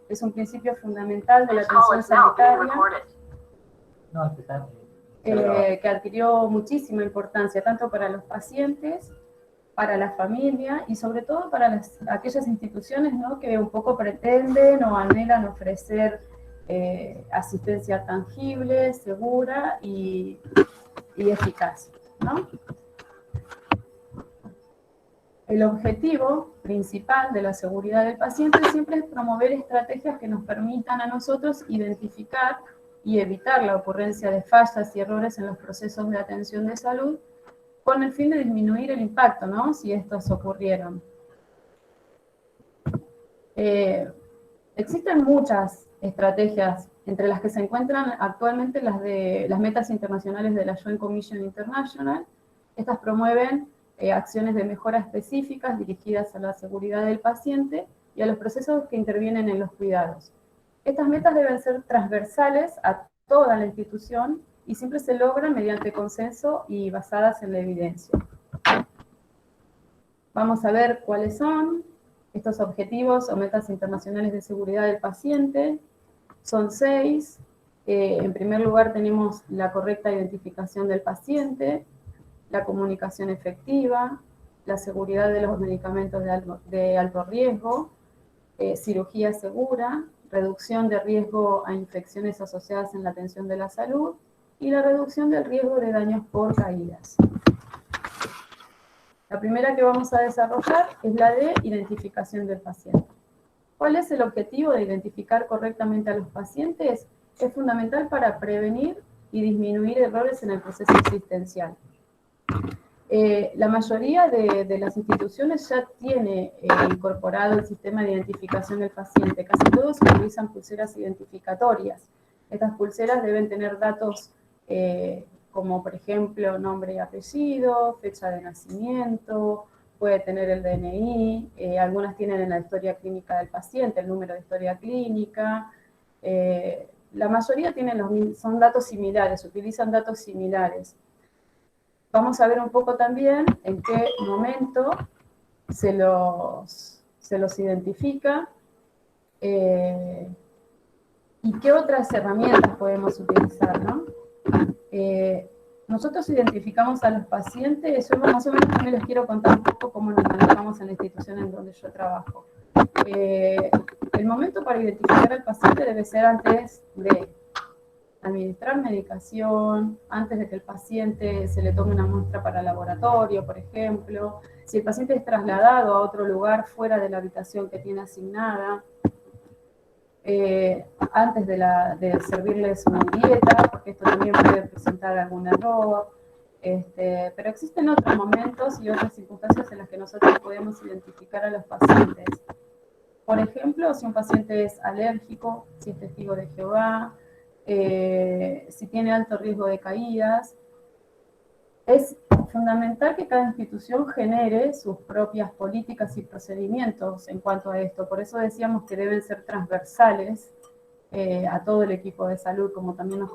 Es un principio fundamental de la atención sanitaria que adquirió muchísima importancia, tanto para los pacientes, para la familia y sobre todo para aquellas instituciones, ¿no?, que un poco pretenden o anhelan ofrecer asistencia tangible, segura y eficaz, ¿no? El objetivo principal de la seguridad del paciente siempre es promover estrategias que nos permitan a nosotros identificar y evitar la ocurrencia de fallas y errores en los procesos de atención de salud, con el fin de disminuir el impacto, ¿no?, si estos ocurrieron. Existen muchas estrategias, entre las que se encuentran actualmente las metas internacionales de la Joint Commission International. Estas promueven acciones de mejora específicas dirigidas a la seguridad del paciente y a los procesos que intervienen en los cuidados. Estas metas deben ser transversales a toda la institución y siempre se logran mediante consenso y basadas en la evidencia. Vamos a ver cuáles son estos objetivos o metas internacionales de seguridad del paciente. Son 6. En primer lugar tenemos la correcta identificación del paciente, la comunicación efectiva, la seguridad de los medicamentos de alto riesgo, cirugía segura, reducción de riesgo a infecciones asociadas en la atención de la salud y la reducción del riesgo de daños por caídas. La primera que vamos a desarrollar es la de identificación del paciente. ¿Cuál es el objetivo de identificar correctamente a los pacientes? Es fundamental para prevenir y disminuir errores en el proceso asistencial. La mayoría de las instituciones ya tiene incorporado el sistema de identificación del paciente. Casi todos utilizan pulseras identificatorias. Estas pulseras deben tener datos como, por ejemplo, nombre y apellido, fecha de nacimiento, puede tener el DNI, algunas tienen en la historia clínica del paciente, el número de historia clínica. La mayoría son datos similares, utilizan datos similares. Vamos a ver un poco también en qué momento se los identifica y qué otras herramientas podemos utilizar, ¿no? Nosotros identificamos a los pacientes, yo más o menos también les quiero contar un poco cómo nos manejamos en la institución en donde yo trabajo. El momento para identificar al paciente debe ser antes de administrar medicación, antes de que el paciente se le tome una muestra para laboratorio, por ejemplo, si el paciente es trasladado a otro lugar fuera de la habitación que tiene asignada, antes de servirles una dieta, porque esto también puede presentar algún error, pero existen otros momentos y otras circunstancias en las que nosotros podemos identificar a los pacientes. Por ejemplo, si un paciente es alérgico, si es testigo de Jehová, si tiene alto riesgo de caídas. Es fundamental que cada institución genere sus propias políticas y procedimientos en cuanto a esto. Por eso decíamos que deben ser transversales a todo el equipo de salud, como también nos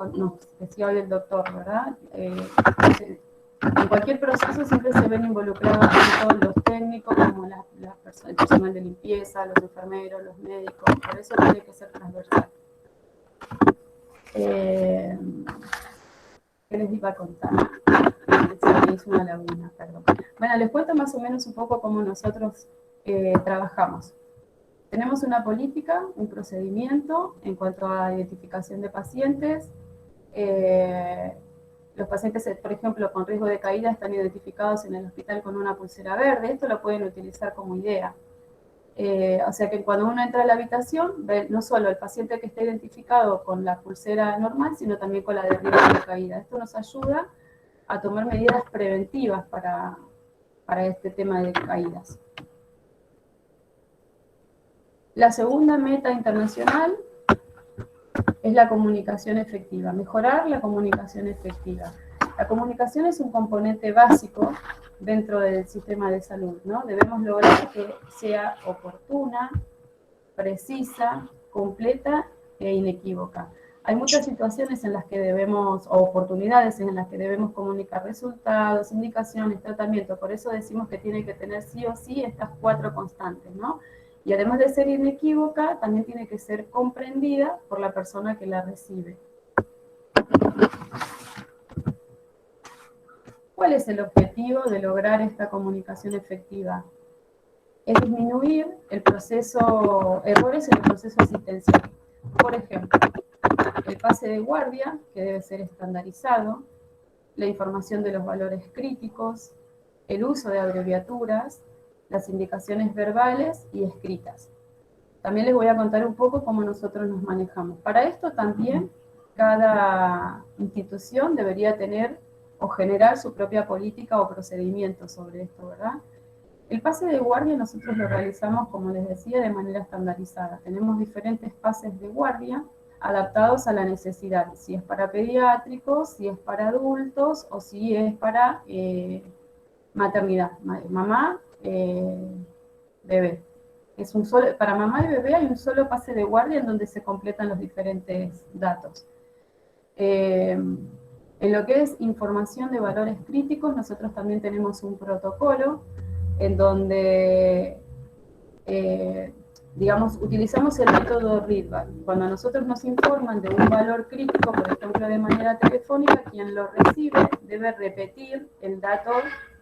decía hoy el doctor, ¿verdad? En cualquier proceso siempre se ven involucrados tanto los técnicos como el personal de limpieza, los enfermeros, los médicos. Por eso tiene que ser transversal. ¿Qué les iba a contar? Se hizo una laguna, perdón. Bueno, les cuento más o menos un poco cómo nosotros trabajamos. Tenemos una política, un procedimiento en cuanto a identificación de pacientes. Los pacientes, por ejemplo, con riesgo de caída están identificados en el hospital con una pulsera verde. Esto lo pueden utilizar como idea. O sea que cuando uno entra a la habitación, ve no solo el paciente que está identificado con la pulsera normal, sino también con la de riesgo de caída. Esto nos ayuda a tomar medidas preventivas para este tema de caídas. La segunda meta internacional es la comunicación efectiva, mejorar la comunicación efectiva. La comunicación es un componente básico dentro del sistema de salud, ¿no? Debemos lograr que sea oportuna, precisa, completa e inequívoca. Hay muchas situaciones en las que debemos, o oportunidades en las que debemos comunicar resultados, indicaciones, tratamiento. Por eso decimos que tiene que tener sí o sí estas 4 constantes, ¿no? Y además de ser inequívoca, también tiene que ser comprendida por la persona que la recibe. ¿Cuál es el objetivo de lograr esta comunicación efectiva? Es disminuir errores en el proceso asistencial. Por ejemplo, el pase de guardia, que debe ser estandarizado, la información de los valores críticos, el uso de abreviaturas, las indicaciones verbales y escritas. También les voy a contar un poco cómo nosotros nos manejamos. Para esto también cada institución debería tener o generar su propia política o procedimiento sobre esto, ¿verdad? El pase de guardia nosotros lo realizamos, como les decía, de manera estandarizada. Tenemos diferentes pases de guardia adaptados a la necesidad, si es para pediátricos, si es para adultos o si es para maternidad, mamá, bebé. Para mamá y bebé hay un solo pase de guardia en donde se completan los diferentes datos. En lo que es información de valores críticos, nosotros también tenemos un protocolo en donde, digamos, utilizamos el método readback. Cuando a nosotros nos informan de un valor crítico, por ejemplo, de manera telefónica, quien lo recibe debe repetir el dato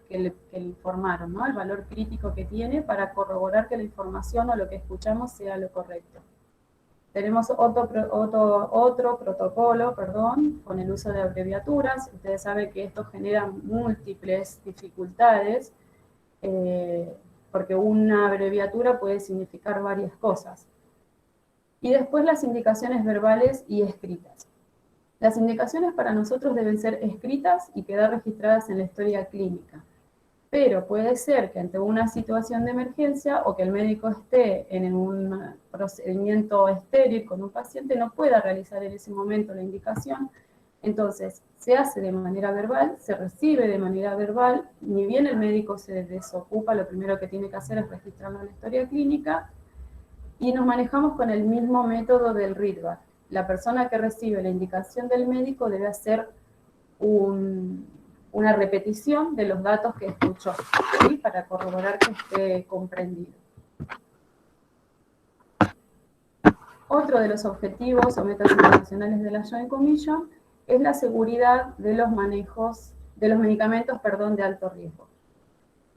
que le informaron, ¿no? El valor crítico que tiene para corroborar que la información o lo que escuchamos sea lo correcto. Tenemos otro protocolo, con el uso de abreviaturas. Ustedes saben que esto genera múltiples dificultades, porque una abreviatura puede significar varias cosas. Y después las indicaciones verbales y escritas. Las indicaciones para nosotros deben ser escritas y quedar registradas en la historia clínica. Pero puede ser que ante una situación de emergencia o que el médico esté en un procedimiento estéril con un paciente, no pueda realizar en ese momento la indicación. Entonces, se hace de manera verbal, se recibe de manera verbal, ni bien el médico se desocupa, lo primero que tiene que hacer es registrarlo en la historia clínica, y nos manejamos con el mismo método del readback. La persona que recibe la indicación del médico debe hacer una repetición de los datos que escuchó, ¿sí? Para corroborar que esté comprendido. Otro de los objetivos o metas internacionales de la Joint Commission es la seguridad de los medicamentos, de alto riesgo.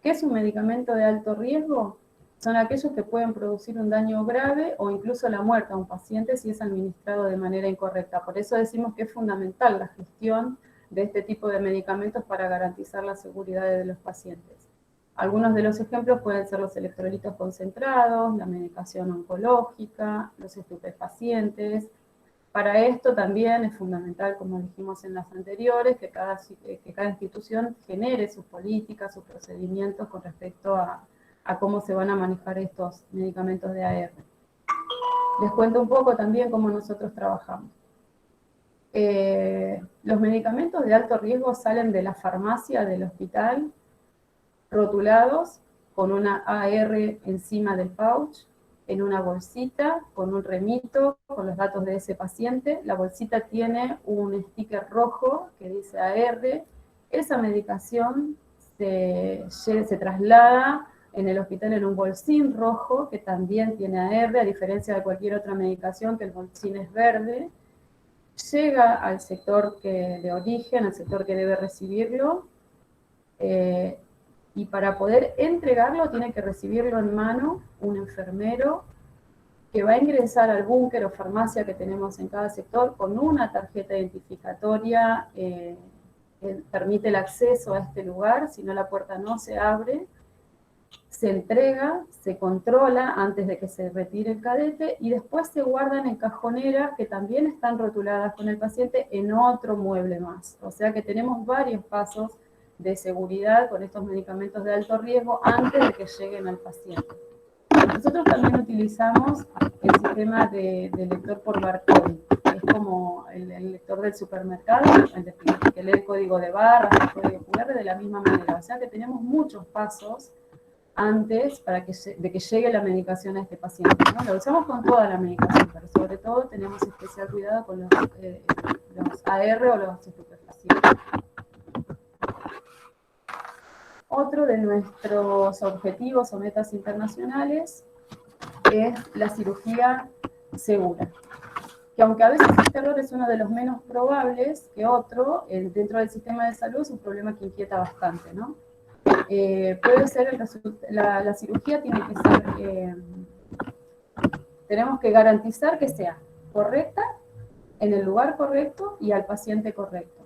¿Qué es un medicamento de alto riesgo? Son aquellos que pueden producir un daño grave o incluso la muerte a un paciente si es administrado de manera incorrecta. Por eso decimos que es fundamental la gestión de este tipo de medicamentos para garantizar la seguridad de los pacientes. Algunos de los ejemplos pueden ser los electrolitos concentrados, la medicación oncológica, los estupefacientes. Para esto también es fundamental, como dijimos en las anteriores, que cada institución genere sus políticas, sus procedimientos con respecto a cómo se van a manejar estos medicamentos de AR. Les cuento un poco también cómo nosotros trabajamos. Los medicamentos de alto riesgo salen de la farmacia del hospital, rotulados con una AR encima del pouch, en una bolsita, con un remito, con los datos de ese paciente. La bolsita tiene un sticker rojo que dice AR. Esa medicación se traslada en el hospital en un bolsín rojo, que también tiene AR, a diferencia de cualquier otra medicación, que el bolsín es verde. Llega al sector de origen, al sector que debe recibirlo, y para poder entregarlo tiene que recibirlo en mano un enfermero que va a ingresar al búnker o farmacia que tenemos en cada sector con una tarjeta identificatoria que permite el acceso a este lugar, si no la puerta no se abre. Se entrega, se controla antes de que se retire el cadete y después se guardan en cajoneras que también están rotuladas con el paciente en otro mueble más. O sea que tenemos varios pasos de seguridad con estos medicamentos de alto riesgo antes de que lleguen al paciente. Nosotros también utilizamos el sistema de lector por barcode, que es como el lector del supermercado, que lee el código de barras, el código QR de la misma manera. O sea que tenemos muchos pasos antes de que llegue la medicación a este paciente, ¿no? Lo usamos con toda la medicación, pero sobre todo tenemos especial cuidado con los AR o los estupefacientes. Otro de nuestros objetivos o metas internacionales es la cirugía segura. Que aunque a veces este error es uno de los menos probables que otro, dentro del sistema de salud es un problema que inquieta bastante, ¿no? Puede ser la cirugía tiene que ser, tenemos que garantizar que sea correcta, en el lugar correcto y al paciente correcto.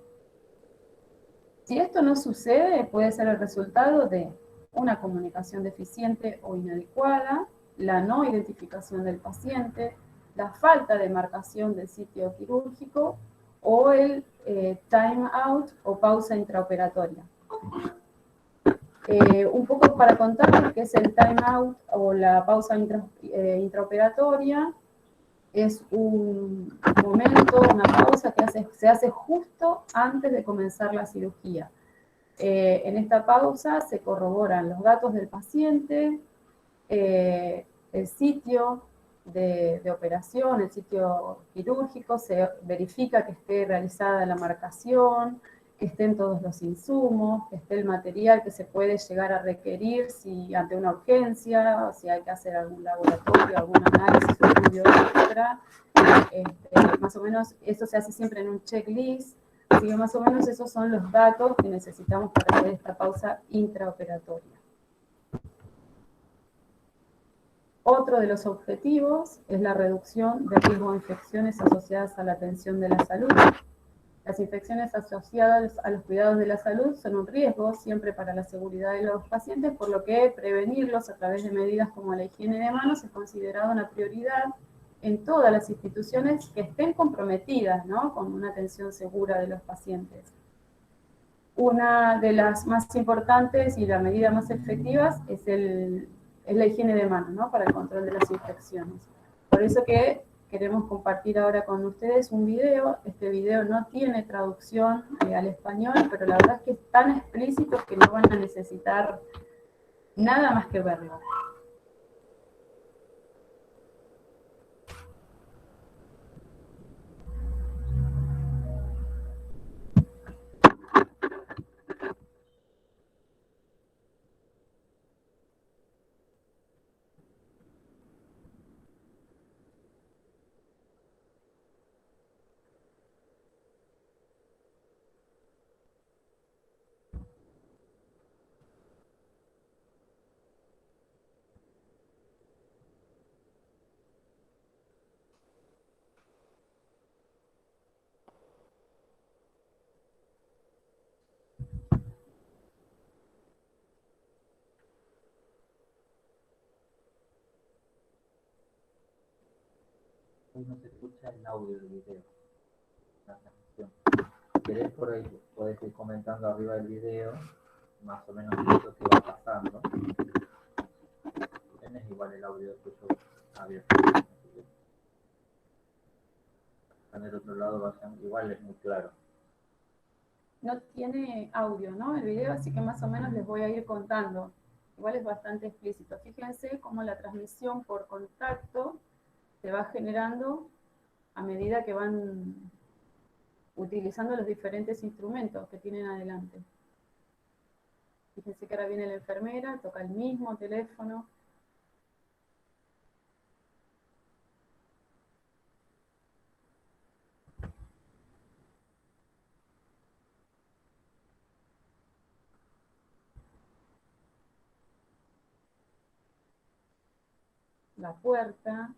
Si esto no sucede, puede ser el resultado de una comunicación deficiente o inadecuada, la no identificación del paciente, la falta de marcación del sitio quirúrgico o el time out o pausa intraoperatoria. Un poco para contarles qué es el time out o la pausa intraoperatoria. Es un momento, una pausa que se hace justo antes de comenzar la cirugía. En esta pausa se corroboran los datos del paciente, el sitio de operación, el sitio quirúrgico, se verifica que esté realizada la marcación, que estén todos los insumos, que esté el material que se puede llegar a requerir si ante una urgencia, si hay que hacer algún laboratorio, algún análisis, estudio, etc. Más o menos eso se hace siempre en un checklist, así que más o menos esos son los datos que necesitamos para hacer esta pausa intraoperatoria. Otro de los objetivos es la reducción del riesgo de infecciones asociadas a la atención de la salud. Las infecciones asociadas a los cuidados de la salud son un riesgo siempre para la seguridad de los pacientes, por lo que prevenirlos a través de medidas como la higiene de manos es considerado una prioridad en todas las instituciones que estén comprometidas, ¿no?, con una atención segura de los pacientes. Una de las más importantes y la medida más efectiva es la higiene de manos, ¿no?, para el control de las infecciones. Por eso que queremos compartir ahora con ustedes un video. Este video no tiene traducción al español, pero la verdad es que es tan explícito que no van a necesitar nada más que verlo. No se escucha el audio del video, la transmisión. Si querés, por ahí podés ir comentando arriba del video, más o menos lo que va pasando. Tienes igual el audio tuyo abierto. En el otro lado vayan, igual es muy claro. No tiene audio, ¿no?, el video, así que más o menos les voy a ir contando. Igual es bastante explícito. Fíjense cómo la transmisión por contacto se va generando a medida que van utilizando los diferentes instrumentos que tienen adelante. Fíjense que ahora viene la enfermera, toca el mismo teléfono. La puerta.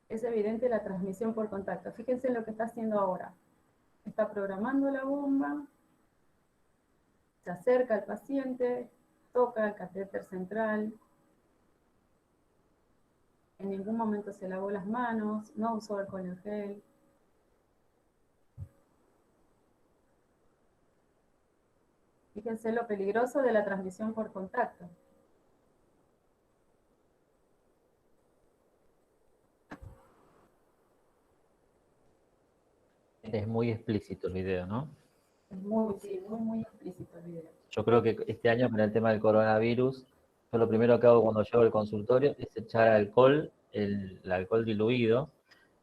Es evidente la transmisión por contacto. Fíjense en lo que está haciendo ahora. Está programando la bomba, se acerca al paciente, toca el catéter central, en ningún momento se lavó las manos, no usó alcohol en gel. Fíjense lo peligroso de la transmisión por contacto. Es muy explícito el video, ¿no? Es muy explícito el video. Yo creo que este año, con el tema del coronavirus, yo lo primero que hago cuando llego al consultorio es echar alcohol, el alcohol diluido,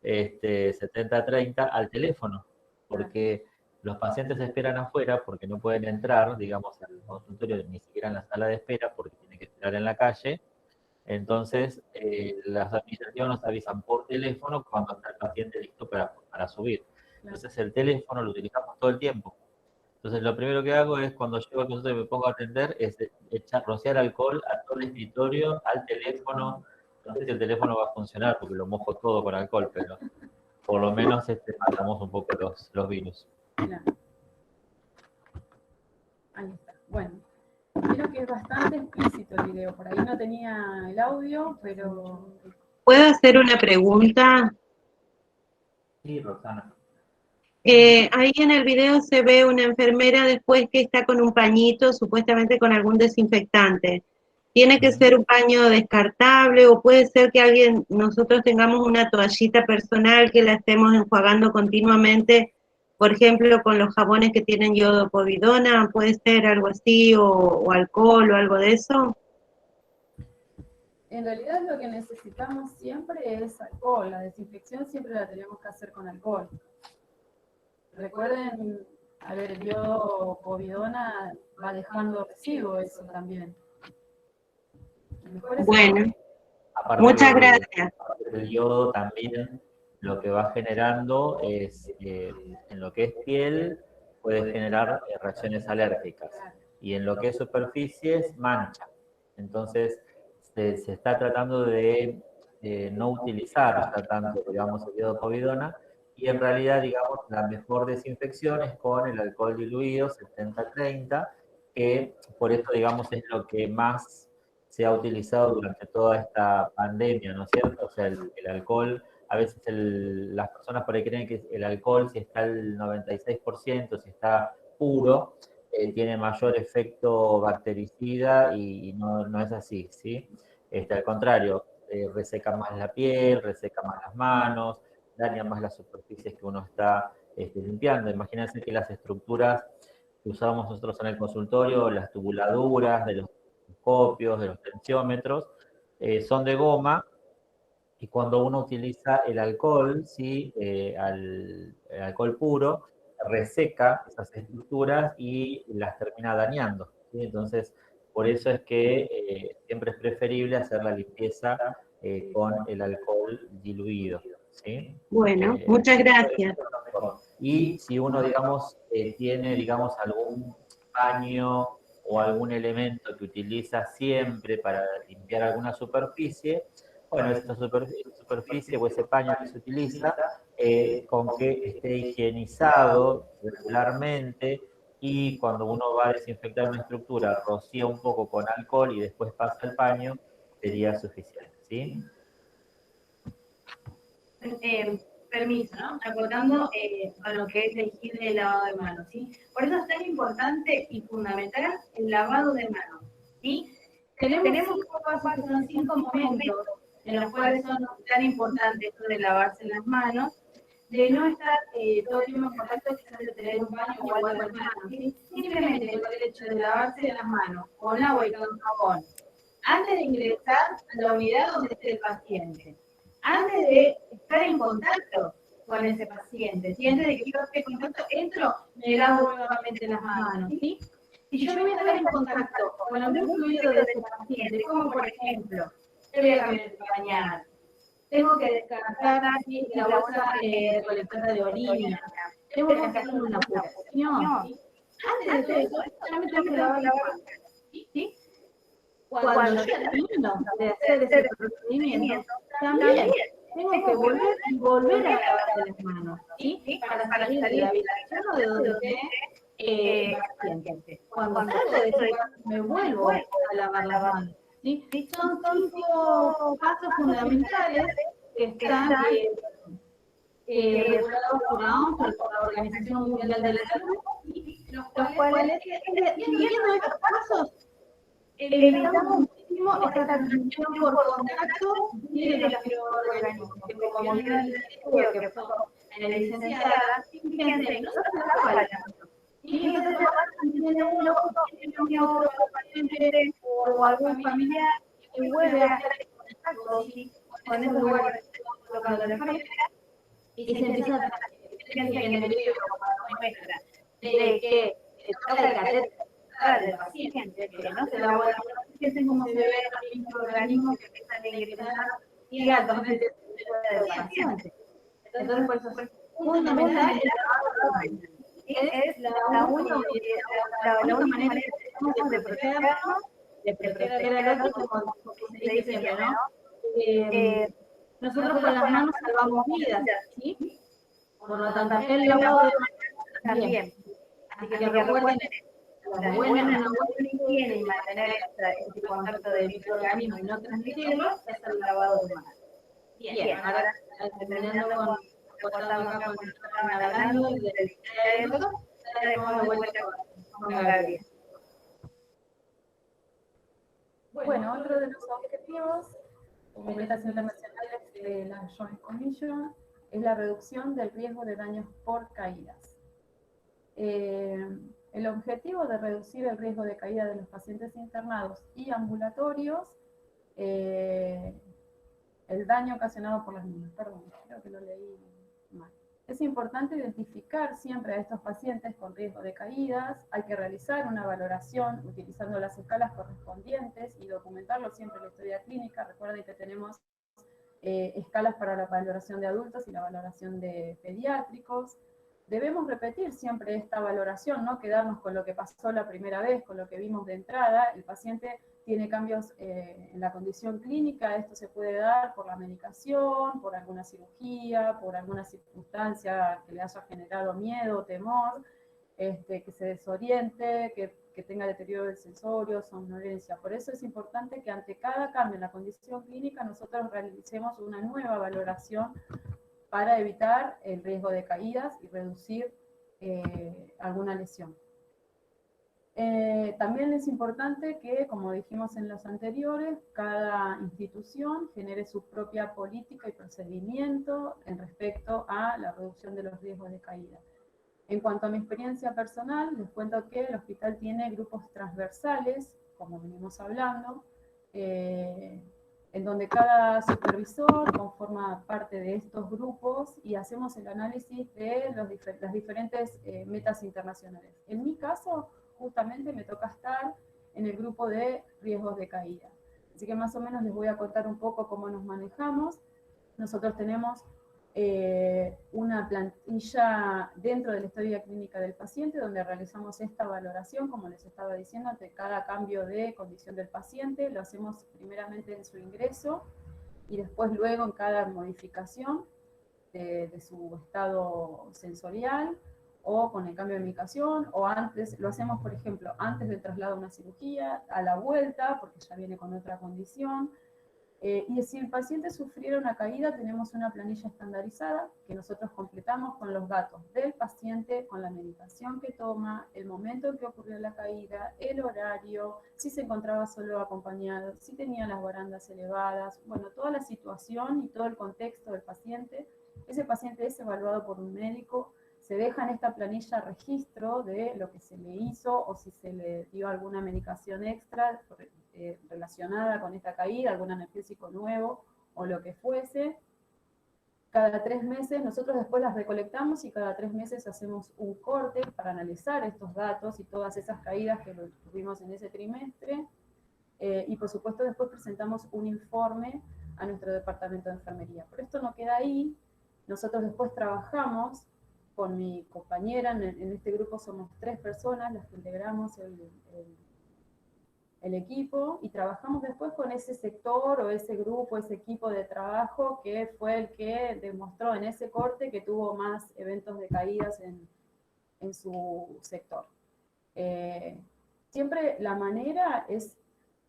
70-30 al teléfono, porque los pacientes esperan afuera porque no pueden entrar, digamos, al consultorio, ni siquiera en la sala de espera, porque tienen que esperar en la calle. Entonces, las administraciones nos avisan por teléfono cuando está el paciente listo para subir. Entonces, el teléfono lo utilizamos todo el tiempo. Entonces, lo primero que hago es, cuando llego al consultorio y me pongo a atender, es rociar alcohol a todo el escritorio, al teléfono. No sé si el teléfono va a funcionar porque lo mojo todo con alcohol, pero por lo menos matamos un poco los virus. Claro. Ahí está. Bueno, creo que es bastante explícito el video. Por ahí no tenía el audio, pero... ¿Puedo hacer una pregunta? Sí, Roxana. Ahí en el video se ve una enfermera después que está con un pañito, supuestamente con algún desinfectante. ¿Tiene que ser un paño descartable o puede ser que nosotros tengamos una toallita personal que la estemos enjuagando continuamente, por ejemplo, con los jabones que tienen iodopovidona? ¿Puede ser algo así o alcohol o algo de eso? En realidad lo que necesitamos siempre es alcohol. La desinfección siempre la tenemos que hacer con alcohol. Recuerden, a ver, el iodopovidona va dejando residuos eso también. Bueno, Aparte muchas gracias. El yodo también lo que va generando es, en lo que es piel, puede generar reacciones alérgicas. Y en lo que es superficies, mancha. Entonces, se está tratando de no utilizar ya tanto, digamos, el iodopovidona, y en realidad, digamos, la mejor desinfección es con el alcohol diluido, 70-30, que por esto, digamos, es lo que más se ha utilizado durante toda esta pandemia, ¿no es cierto? O sea, el alcohol, a veces las personas por ahí creen que el alcohol, si está al 96%, si está puro, tiene mayor efecto bactericida y no es así, ¿sí? Al contrario, reseca más la piel, reseca más las manos, daña más las superficies que uno está limpiando. Imagínense que las estructuras que usábamos nosotros en el consultorio, las tubuladuras de los copios, de los tensiómetros, son de goma, y cuando uno utiliza el alcohol, ¿sí? El alcohol puro, reseca esas estructuras y las termina dañando, ¿sí? Entonces, por eso es que siempre es preferible hacer la limpieza con el alcohol diluido, ¿sí? Bueno, muchas gracias. Y si uno, digamos, tiene, digamos, algún paño o algún elemento que utiliza siempre para limpiar alguna superficie, bueno, esa superficie o ese paño que se utiliza, con que esté higienizado regularmente, y cuando uno va a desinfectar una estructura, rocía un poco con alcohol y después pasa el paño, sería suficiente, ¿sí? Permiso, ¿no? Acotando a lo que es la higiene del lavado de manos, ¿sí? Por eso es tan importante y fundamental el lavado de manos, ¿sí? Tenemos 5 pasos que son 5 momentos en los cuales son tan importantes esto de lavarse las manos, de no estar todo el tiempo en contacto, quizás de tener un baño o algo en las manos, ¿sí? Simplemente con el hecho de lavarse las manos con agua y con jabón, antes de ingresar a la unidad donde esté el paciente, antes de estar en contacto con ese paciente, ¿sí? Antes de que yo esté en contacto, entro, me lavo nuevamente las manos, ¿sí? Si yo voy a estar en contacto con algún fluido de ese paciente, como por ejemplo, yo voy a cambiar de pañal, tengo que descartar la bolsa recolectora de orina, tengo que hacer una curación, ¿sí? Antes de todo eso, solamente tengo que lavar las manos, ¿sí? Cuando yo termino de hacer ese procedimiento, también tengo que volver a lavarse las manos, ¿sí? Para salir de la habitación o de donde esté el paciente. Cuando salgo de ese lugar, me vuelvo a lavar las manos, ¿sí? Son 5 pasos fundamentales que están regulados por la OMS, por la Organización Mundial de la Salud, los cuales, siguiendo estos pasos, evitamos muchísimo esta transmisión por contacto de los microorganismos, que como bien el estudio que fue en la licenciada, fíjense, no se lava la mano. Y entonces tiene uno tiene otro paciente o algún familiar que vuelve a hacer contacto con esos lugares que estamos colocando la enfermera, y se empieza a fíjense en el video como muestra de que toca el catéter del paciente, que no se lavó la mano, fíjense cómo se ve el microorganismo que empiezan a ingresar y actualmente del paciente. Entonces, por eso es fundamental el lavado de manos. Es la única manera que tenemos de protegernos, de proteger al otro, como se dice siempre, ¿no? Nosotros con las manos salvamos vidas, ¿sí? Por lo tanto, el lavado de manos también. Así que recuerden, la buena higiene y mantener este contacto de microorganismos y no transmitirlos es el lavado de manos. Bien, ahora terminando cortando acá con hablando del cerebro, ya dejamos de vuelta con Gabriel. Bueno, otro de los objetivos como metas internacionales de la Joint Commission es la reducción del riesgo de daños por caídas. El objetivo de reducir el riesgo de caída de los pacientes internados y ambulatorios, el daño ocasionado por las minas, perdón, creo que lo leí mal. Es importante identificar siempre a estos pacientes con riesgo de caídas, hay que realizar una valoración utilizando las escalas correspondientes y documentarlo siempre en la historia clínica. Recuerden que tenemos escalas para la valoración de adultos y la valoración de pediátricos. Debemos repetir siempre esta valoración, no quedarnos con lo que pasó la primera vez, con lo que vimos de entrada. El paciente tiene cambios en la condición clínica, esto se puede dar por la medicación, por alguna cirugía, por alguna circunstancia que le haya generado miedo, temor, que se desoriente, que tenga deterioro del sensorio, somnolencia. Por eso es importante que ante cada cambio en la condición clínica nosotros realicemos una nueva valoración para evitar el riesgo de caídas y reducir alguna lesión. También es importante que, como dijimos en los anteriores, cada institución genere su propia política y procedimiento en respecto a la reducción de los riesgos de caída. En cuanto a mi experiencia personal, les cuento que el hospital tiene grupos transversales, como venimos hablando, en donde cada supervisor conforma parte de estos grupos y hacemos el análisis de las diferentes metas internacionales. En mi caso, justamente me toca estar en el grupo de riesgos de caída. Así que más o menos les voy a contar un poco cómo nos manejamos. Nosotros tenemos una plantilla dentro de la historia clínica del paciente donde realizamos esta valoración, como les estaba diciendo, ante cada cambio de condición del paciente. Lo hacemos primeramente en su ingreso y después luego en cada modificación de su estado sensorial o con el cambio de medicación, o antes, lo hacemos por ejemplo antes del traslado a una cirugía, a la vuelta, porque ya viene con otra condición. Y si el paciente sufriera una caída, tenemos una planilla estandarizada que nosotros completamos con los datos del paciente, con la medicación que toma, el momento en que ocurrió la caída, el horario, si se encontraba solo o acompañado, si tenía las barandas elevadas, bueno, toda la situación y todo el contexto del paciente. Ese paciente es evaluado por un médico, se deja en esta planilla registro de lo que se le hizo o si se le dio alguna medicación extra relacionada con esta caída, algún analgésico nuevo o lo que fuese. Cada 3 meses nosotros después las recolectamos y cada 3 meses hacemos un corte para analizar estos datos y todas esas caídas que tuvimos en ese trimestre. Y por supuesto después presentamos un informe a nuestro departamento de enfermería. Pero esto no queda ahí, nosotros después trabajamos con mi compañera, en este grupo somos 3 personas las que integramos el equipo, y trabajamos después con ese sector o ese grupo, ese equipo de trabajo que fue el que demostró en ese corte que tuvo más eventos de caídas en su sector. Siempre la manera es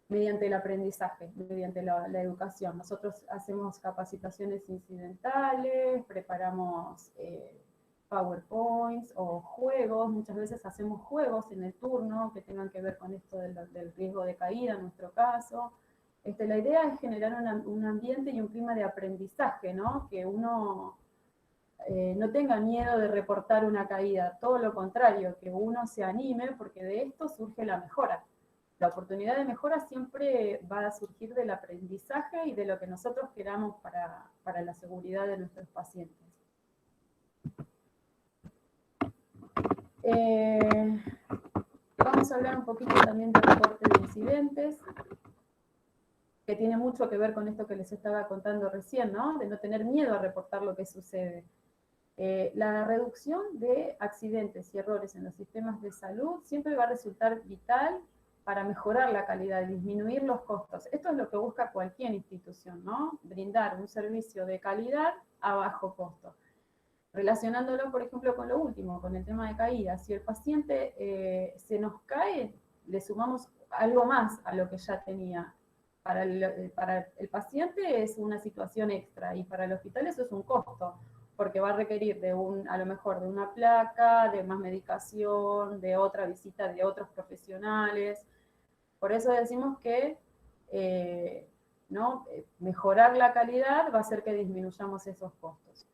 mediante el aprendizaje, mediante la educación. Nosotros hacemos capacitaciones incidentales, preparamos PowerPoints o juegos, muchas veces hacemos juegos en el turno que tengan que ver con esto del riesgo de caída en nuestro caso. La idea es generar un ambiente y un clima de aprendizaje, ¿no? Que uno no tenga miedo de reportar una caída, todo lo contrario, que uno se anime porque de esto surge la mejora. La oportunidad de mejora siempre va a surgir del aprendizaje y de lo que nosotros queramos para la seguridad de nuestros pacientes. Vamos a hablar un poquito también de reporte de incidentes. que tiene mucho que ver con esto que les estaba contando recién, ¿no? De no tener miedo a reportar lo que sucede. La reducción de accidentes y errores en los sistemas de salud siempre va a resultar vital para mejorar la calidad, disminuir los costos. Esto es lo que busca cualquier institución, ¿no? Brindar un servicio de calidad a bajo costo. Relacionándolo, por ejemplo, con lo último, con el tema de caídas. Si el paciente se nos cae, le sumamos algo más a lo que ya tenía. Para el paciente es una situación extra y para el hospital eso es un costo, porque va a requerir a lo mejor de una placa, de más medicación, de otra visita de otros profesionales. Por eso decimos que mejorar la calidad va a hacer que disminuyamos esos costos.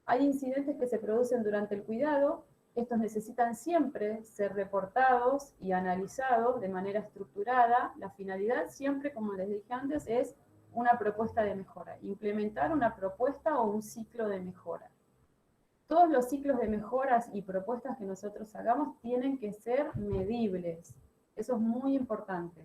Hay incidentes que se producen durante el cuidado. Estos necesitan siempre ser reportados y analizados de manera estructurada. La finalidad siempre, como les dije antes, es una propuesta de mejora, implementar una propuesta o un ciclo de mejora. Todos los ciclos de mejoras y propuestas que nosotros hagamos tienen que ser medibles. Eso es muy importante.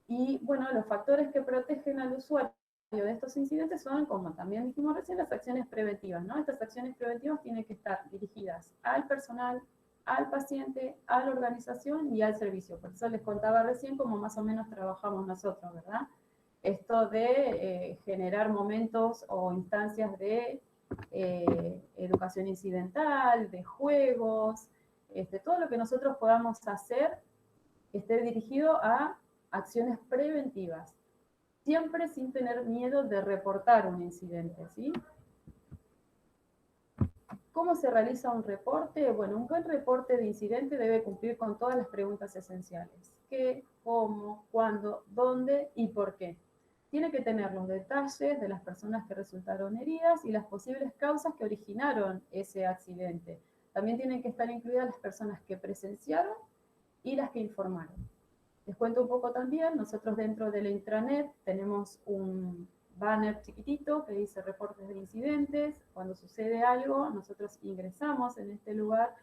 Y bueno, los factores que protegen al usuario de estos incidentes son, como también dijimos recién, las acciones preventivas, ¿no? Estas acciones preventivas tienen que estar dirigidas al personal, al paciente, a la organización y al servicio. Por eso les contaba recién cómo más o menos trabajamos nosotros, ¿verdad? Esto de generar momentos o instancias de educación incidental, de juegos, todo lo que nosotros podamos hacer esté dirigido a acciones preventivas, siempre sin tener miedo de reportar un incidente, ¿sí? ¿Cómo se realiza un reporte? Bueno, un buen reporte de incidente debe cumplir con todas las preguntas esenciales. ¿Qué, cómo, cuándo, dónde y por qué? Tiene que tener los detalles de las personas que resultaron heridas y las posibles causas que originaron ese accidente. También tienen que estar incluidas las personas que presenciaron y las que informaron. Les cuento un poco también, nosotros dentro de la intranet tenemos un banner chiquitito que dice reportes de incidentes. Cuando sucede algo, nosotros ingresamos en este lugar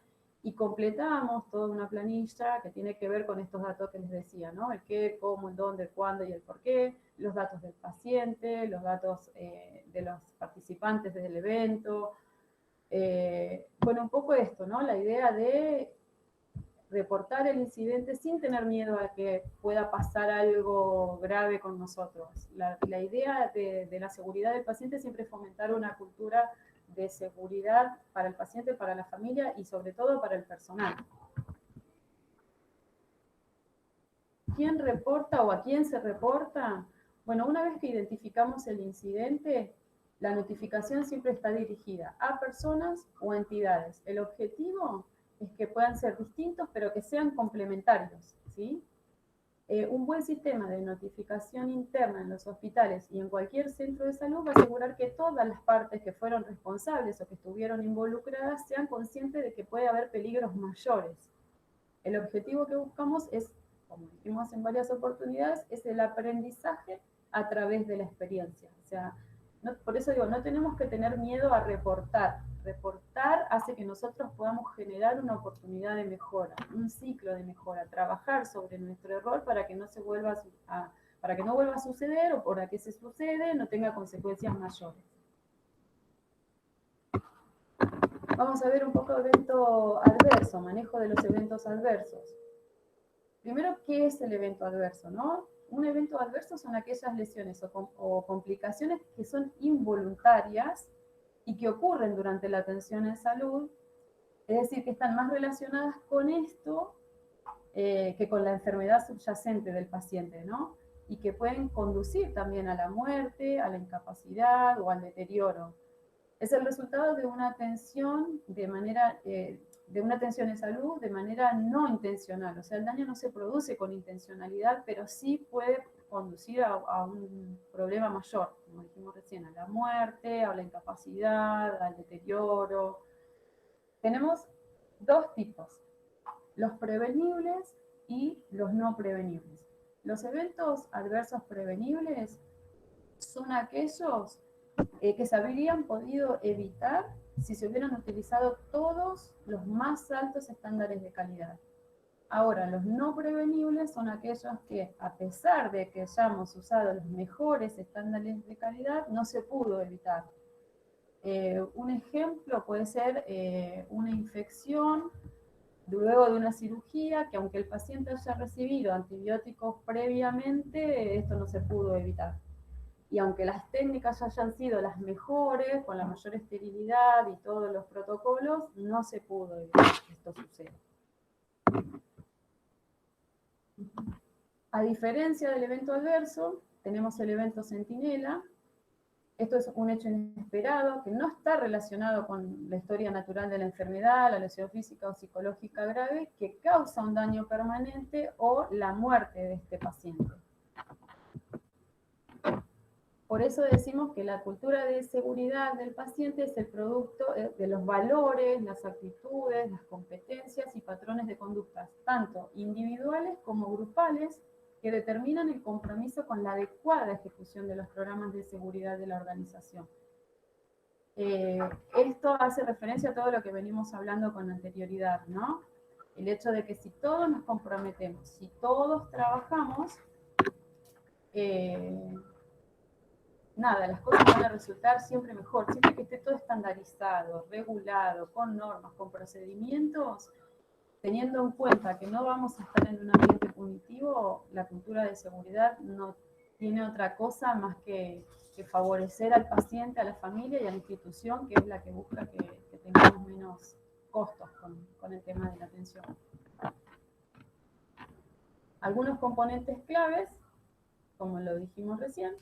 y completamos toda una planilla que tiene que ver con estos datos que les decía, ¿no? El qué, cómo, el dónde, el cuándo y el por qué, los datos del paciente, los datos de los participantes del evento. Bueno, un poco esto, ¿no? La idea de reportar el incidente sin tener miedo a que pueda pasar algo grave con nosotros. La idea de la seguridad del paciente siempre es fomentar una cultura de seguridad para el paciente, para la familia y sobre todo para el personal. ¿Quién reporta o a quién se reporta? Bueno, una vez que identificamos el incidente, la notificación siempre está dirigida a personas o entidades. El objetivo es que puedan ser distintos, pero que sean complementarios, ¿sí? Un buen sistema de notificación interna en los hospitales y en cualquier centro de salud va a asegurar que todas las partes que fueron responsables o que estuvieron involucradas sean conscientes de que puede haber peligros mayores. El objetivo que buscamos es, como dijimos en varias oportunidades, es el aprendizaje a través de la experiencia. O sea, por eso digo, no tenemos que tener miedo a reportar. Reportar hace que nosotros podamos generar una oportunidad de mejora, un ciclo de mejora, trabajar sobre nuestro error para que no se vuelva para que no vuelva a suceder o para que se sucede no tenga consecuencias mayores. Vamos a ver un poco de evento adverso, manejo de los eventos adversos. Primero, ¿qué es el evento adverso, no? Un evento adverso son aquellas lesiones o complicaciones que son involuntarias y que ocurren durante la atención en salud, es decir, que están más relacionadas con esto que con la enfermedad subyacente del paciente, ¿no? Y que pueden conducir también a la muerte, a la incapacidad o al deterioro. Es el resultado de una atención de una atención en salud de manera no intencional. O sea, el daño no se produce con intencionalidad, pero sí puede conducir a un problema mayor, como dijimos recién, a la muerte, a la incapacidad, al deterioro. Tenemos dos tipos, los prevenibles y los no prevenibles. Los eventos adversos prevenibles son aquellos que se habrían podido evitar si se hubieran utilizado todos los más altos estándares de calidad. Ahora, los no prevenibles son aquellos que, a pesar de que hayamos usado los mejores estándares de calidad, no se pudo evitar. Un ejemplo puede ser una infección luego de una cirugía, que aunque el paciente haya recibido antibióticos previamente, esto no se pudo evitar. Y aunque las técnicas hayan sido las mejores, con la mayor esterilidad y todos los protocolos, no se pudo evitar que esto suceda. A diferencia del evento adverso, tenemos el evento centinela. Esto es un hecho inesperado que no está relacionado con la historia natural de la enfermedad, la lesión física o psicológica grave, que causa un daño permanente o la muerte de este paciente. Por eso decimos que la cultura de seguridad del paciente es el producto de los valores, las actitudes, las competencias y patrones de conductas, tanto individuales como grupales, que determinan el compromiso con la adecuada ejecución de los programas de seguridad de la organización. Esto hace referencia a todo lo que venimos hablando con anterioridad, ¿no? El hecho de que si todos nos comprometemos, si todos trabajamos, nada, las cosas van a resultar siempre mejor. Siempre que esté todo estandarizado, regulado, con normas, con procedimientos, teniendo en cuenta que no vamos a estar en un ambiente punitivo, la cultura de seguridad no tiene otra cosa más que favorecer al paciente, a la familia y a la institución, que es la que busca que tengamos menos costos con el tema de la atención. Algunos componentes claves, como lo dijimos recién: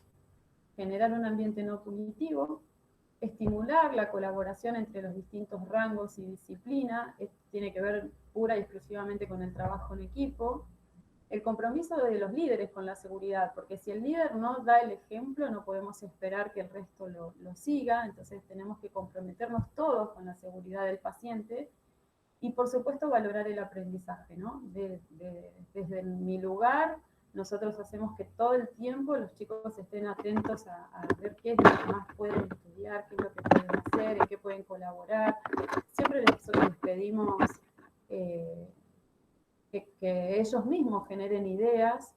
generar un ambiente no punitivo, estimular la colaboración entre los distintos rangos y disciplinas, tiene que ver pura y exclusivamente con el trabajo en equipo, el compromiso de los líderes con la seguridad, porque si el líder no da el ejemplo, no podemos esperar que el resto lo siga, entonces tenemos que comprometernos todos con la seguridad del paciente, y por supuesto valorar el aprendizaje, ¿no? Desde mi lugar, nosotros hacemos que todo el tiempo los chicos estén atentos a ver qué es lo que más pueden estudiar, qué es lo que pueden hacer, en qué pueden colaborar. Siempre les pedimos que ellos mismos generen ideas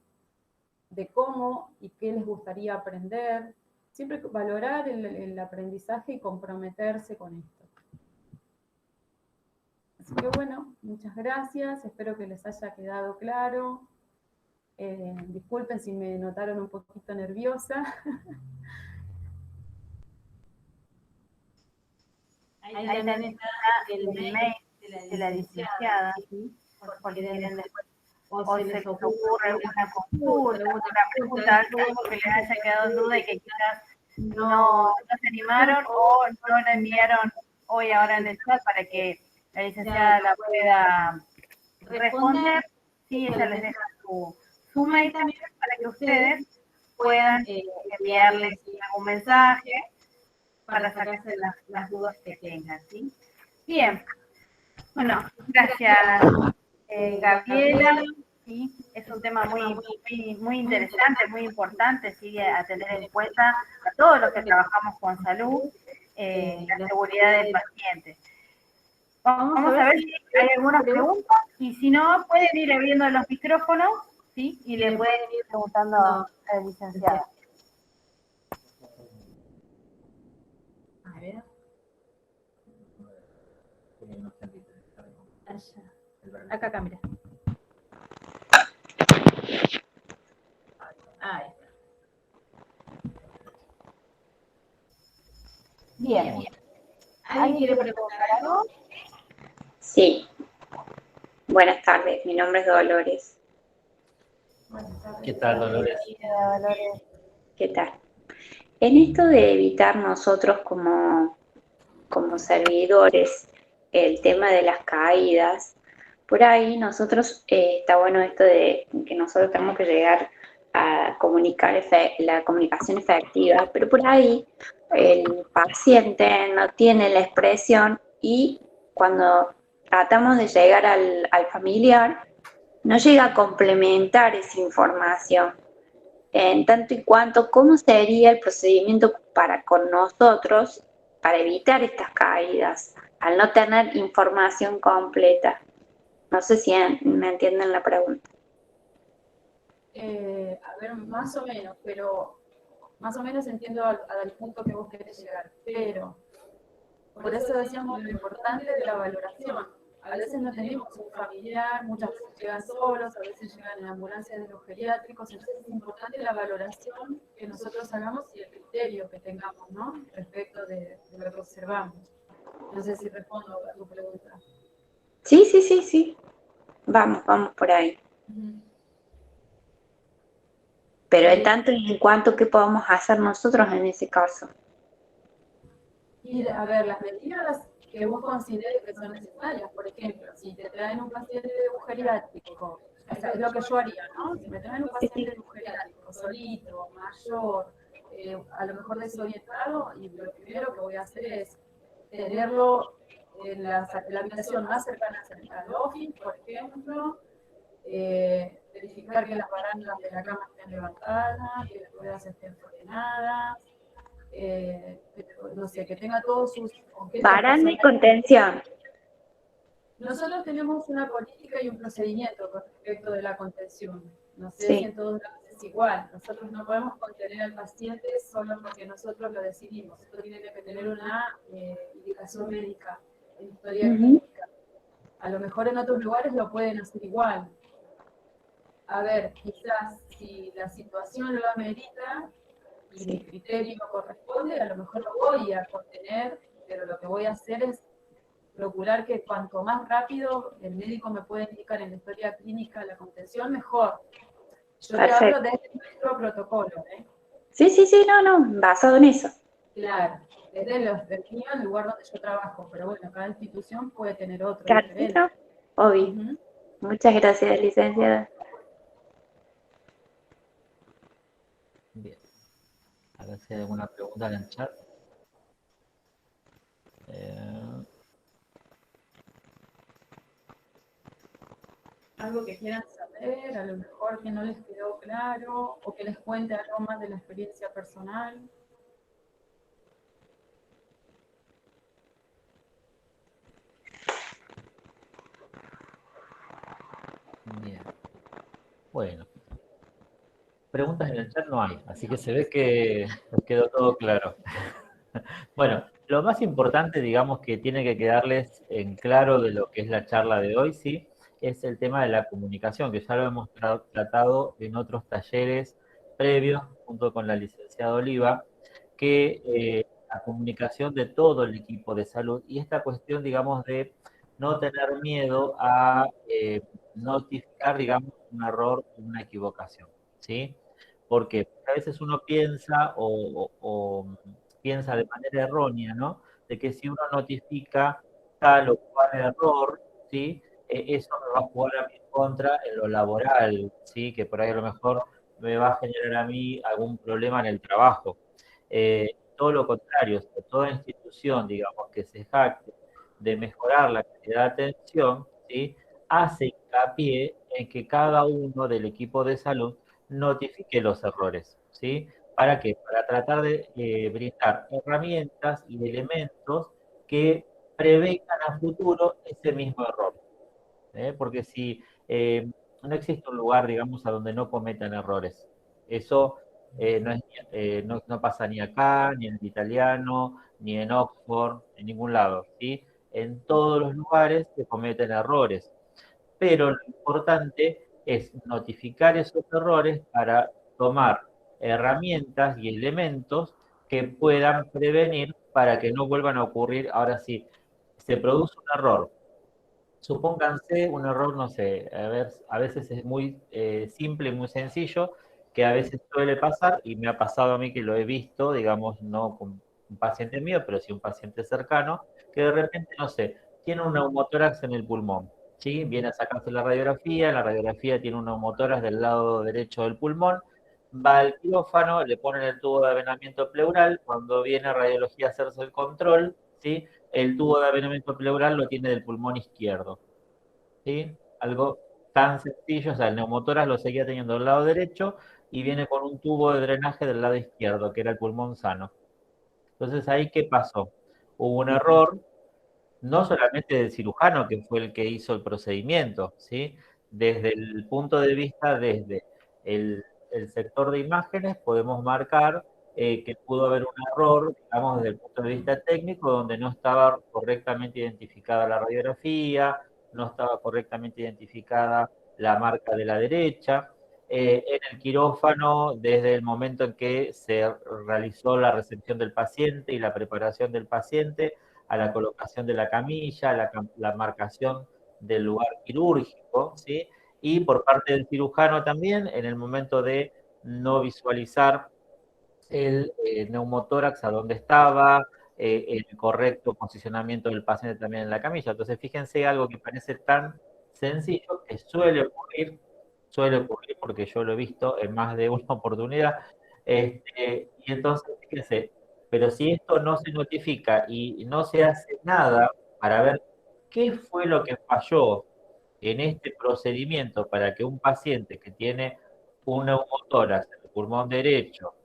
de cómo y qué les gustaría aprender. Siempre valorar el aprendizaje y comprometerse con esto. Así que bueno, muchas gracias. Espero que les haya quedado claro. Disculpen si me notaron un poquito nerviosa. Ahí también está el mail de la licenciada, ¿sí? Por si quieren después, o se les ocurre alguna consulta, alguna pregunta, algo que les haya quedado en duda y que quizás no se animaron o no la enviaron hoy ahora en el chat para que la licenciada la pueda responder. Sí, ella les deja su mail también para que ustedes puedan enviarles algún mensaje para sacarse las dudas que tengan, ¿sí? Bien. Bueno, gracias, Gabriela. ¿Sí? Es un tema muy interesante, muy importante, ¿sí? A tener en cuenta a todos los que trabajamos con salud, la seguridad del paciente. Vamos a ver si hay algunas preguntas, y si no, pueden ir abriendo los micrófonos, ¿sí? Y le pueden ir preguntando a la licenciada. A ver. Acá, mira. Ahí está. Bien. ¿Alguien quiere preguntar algo? Sí. Buenas tardes, mi nombre es Dolores. ¿Qué tal, Dolores? ¿Qué tal? En esto de evitar nosotros como servidores el tema de las caídas, por ahí nosotros, está bueno esto de que nosotros tenemos que llegar a comunicar la comunicación efectiva, pero por ahí el paciente no tiene la expresión y cuando tratamos de llegar al familiar, no llega a complementar esa información. En tanto y cuanto, ¿cómo sería el procedimiento con nosotros para evitar estas caídas, al no tener información completa? No sé si me entienden la pregunta. A ver, más o menos, pero más o menos entiendo al punto que vos querés llegar, pero por eso decíamos lo importante de la valoración. A veces no tenemos un familiar, muchas veces llegan solos, a veces llegan en ambulancias de los geriátricos, entonces es importante la valoración que nosotros hagamos y el criterio que tengamos, ¿no? Respecto de lo que observamos. No sé si respondo a tu pregunta. Sí. Vamos por ahí. Pero en tanto y en cuanto, ¿qué podemos hacer nosotros en ese caso? Y a ver, las medidas que vos consideres que son necesarias, por ejemplo, si te traen un paciente de un geriátrico, o sea, es lo que yo haría, ¿no? Si me traen un paciente de un geriátrico solito, mayor, a lo mejor desorientado, y lo primero que voy a hacer es tenerlo en la habitación más cercana al lobby, por ejemplo, verificar que las barandas de la cama estén levantadas, que las ruedas estén frenadas, no sé, que tenga todos sus objetos Baranda y personales. contención. Nosotros tenemos una política y un procedimiento con respecto de la contención. No sé Sí. si en todos lados es igual. Nosotros no podemos contener al paciente solo porque nosotros lo decidimos. Esto tiene que tener una indicación médica, en historia clínica. A lo mejor en otros lugares lo pueden hacer igual. A ver, quizás si la situación lo amerita y mi criterio corresponde, a lo mejor lo voy a contener, pero lo que voy a hacer es procurar que cuanto más rápido el médico me pueda indicar en la historia clínica la contención, mejor. Yo te hablo de nuestro protocolo, ¿eh? Sí, no, basado en eso. Claro, es del mío, el lugar donde yo trabajo, pero bueno, cada institución puede tener otro Claro, diferente. ¿no? Obvio. Muchas gracias, licenciada. Bien. A ver si hay alguna pregunta en el chat. Algo que quieran saber, a lo mejor que no les quedó claro, o que les cuente algo más de la experiencia personal. Bien. Bueno. Preguntas en el chat no hay, así que se ve que nos quedó todo claro. Bueno, lo más importante, digamos, que tiene que quedarles en claro de lo que es la charla de hoy, sí, es el tema de la comunicación, que ya lo hemos tratado en otros talleres previos, junto con la licenciada Oliva, que la comunicación de todo el equipo de salud y esta cuestión, digamos, de no tener miedo a notificar, digamos, un error, una equivocación, ¿sí? Porque a veces uno piensa o piensa de manera errónea, ¿no? De que si uno notifica tal o cual error, ¿sí? Eso me va a jugar a mi contra en lo laboral, ¿sí? Que por ahí a lo mejor me va a generar a mí algún problema en el trabajo. Todo lo contrario, toda institución, digamos, que se jacte de mejorar la calidad de atención, ¿sí? Hace hincapié en que cada uno del equipo de salud notifique los errores, ¿sí? ¿Para qué? Para tratar de brindar herramientas y elementos que prevengan a futuro ese mismo error. Porque si no existe un lugar, digamos, a donde no cometan errores. Eso no pasa ni acá, ni en el italiano, ni en Oxford, en ningún lado, ¿sí? En todos los lugares se cometen errores. Pero lo importante es notificar esos errores para tomar herramientas y elementos que puedan prevenir para que no vuelvan a ocurrir. Ahora sí, se produce un error. Supónganse un error, no sé, a veces es muy simple, muy sencillo, que a veces suele pasar, y me ha pasado a mí que lo he visto, digamos, no con un paciente mío, pero sí un paciente cercano, que de repente, no sé, tiene un neumotórax en el pulmón, ¿sí? Viene a sacarse la radiografía tiene un neumotórax del lado derecho del pulmón, va al quirófano, le ponen el tubo de avenamiento pleural, cuando viene a radiología a hacerse el control, ¿sí? El tubo de avenamiento pleural lo tiene del pulmón izquierdo, ¿sí? Algo tan sencillo, o sea, el neumotórax lo seguía teniendo del lado derecho y viene con un tubo de drenaje del lado izquierdo, que era el pulmón sano. Entonces, ¿ahí qué pasó? Hubo un error no solamente del cirujano, que fue el que hizo el procedimiento, ¿sí? Desde el punto de vista, desde el sector de imágenes, podemos marcar que pudo haber un error, digamos, desde el punto de vista técnico, donde no estaba correctamente identificada la radiografía, no estaba correctamente identificada la marca de la derecha. En el quirófano, desde el momento en que se realizó la recepción del paciente y la preparación del paciente, a la colocación de la camilla, la marcación del lugar quirúrgico, ¿sí? Y por parte del cirujano también, en el momento de no visualizar el neumotórax a dónde estaba, el correcto posicionamiento del paciente también en la camilla. Entonces, fíjense algo que parece tan sencillo, que suele ocurrir porque yo lo he visto en más de una oportunidad. Y entonces, fíjense, pero si esto no se notifica y no se hace nada para ver qué fue lo que falló en este procedimiento para que un paciente que tiene un neumotórax en el pulmón derecho,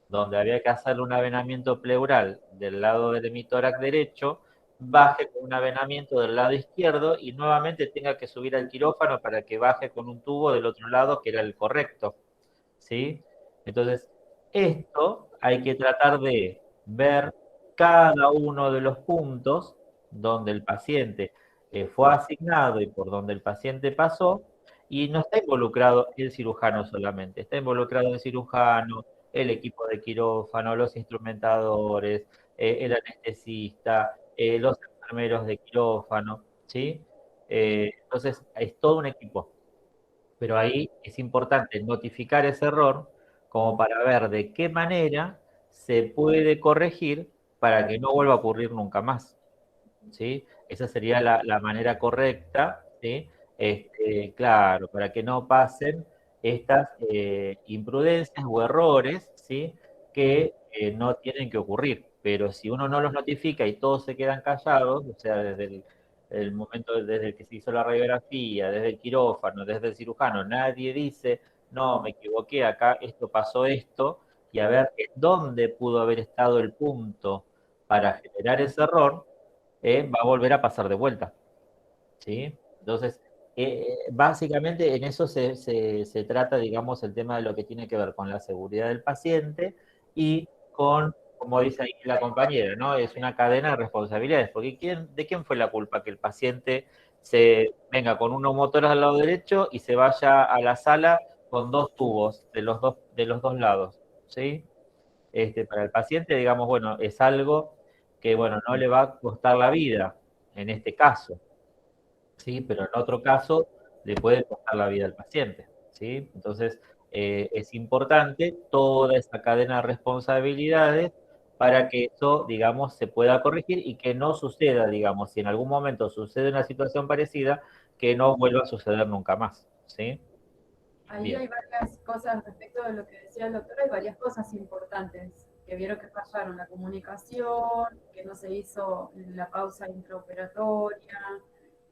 donde había que hacerle un avenamiento pleural del lado del hemitórax derecho, baje con un avenamiento del lado izquierdo y nuevamente tenga que subir al quirófano para que baje con un tubo del otro lado, que era el correcto, ¿sí? Entonces, esto hay que tratar de ver cada uno de los puntos donde el paciente fue asignado y por donde el paciente pasó, y no está involucrado el cirujano solamente, está involucrado el cirujano, el equipo de quirófano, los instrumentadores, el anestesista, los enfermeros de quirófano, ¿sí? Entonces, es todo un equipo. Pero ahí es importante notificar ese error como para ver de qué manera se puede corregir para que no vuelva a ocurrir nunca más, ¿sí? Esa sería la manera correcta, ¿sí? Claro, para que no pasen estas imprudencias o errores, ¿sí? Que no tienen que ocurrir. Pero si uno no los notifica y todos se quedan callados, o sea, desde el momento, desde el que se hizo la radiografía, desde el quirófano, desde el cirujano, nadie dice, no, me equivoqué, acá esto pasó esto, y a ver en dónde pudo haber estado el punto para generar ese error, va a volver a pasar de vuelta, ¿sí? Entonces, básicamente en eso se trata, digamos, el tema de lo que tiene que ver con la seguridad del paciente y con, como dice ahí la compañera, ¿no? Es una cadena de responsabilidades, porque ¿de quién fue la culpa que el paciente se venga con un neumotórax al lado derecho y se vaya a la sala con dos tubos de los dos lados, ¿sí? Para el paciente, digamos, bueno, es algo que, bueno, no le va a costar la vida en este caso, ¿sí? Pero en otro caso le puede costar la vida al paciente, ¿sí? Entonces, es importante toda esa cadena de responsabilidades para que eso, digamos, se pueda corregir y que no suceda, digamos, si en algún momento sucede una situación parecida, que no vuelva a suceder nunca más, ¿sí? Ahí Bien. hay varias cosas respecto de lo que decía el doctor, hay varias cosas importantes que vieron que fallaron: la comunicación, que no se hizo la pausa intraoperatoria,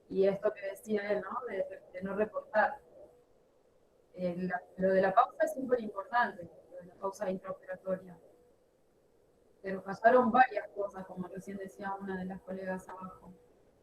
y esto que decía él, ¿no? De no reportar. Lo de la pausa es súper importante, lo de la pausa intraoperatoria. Pero fallaron varias cosas, como recién decía una de las colegas abajo.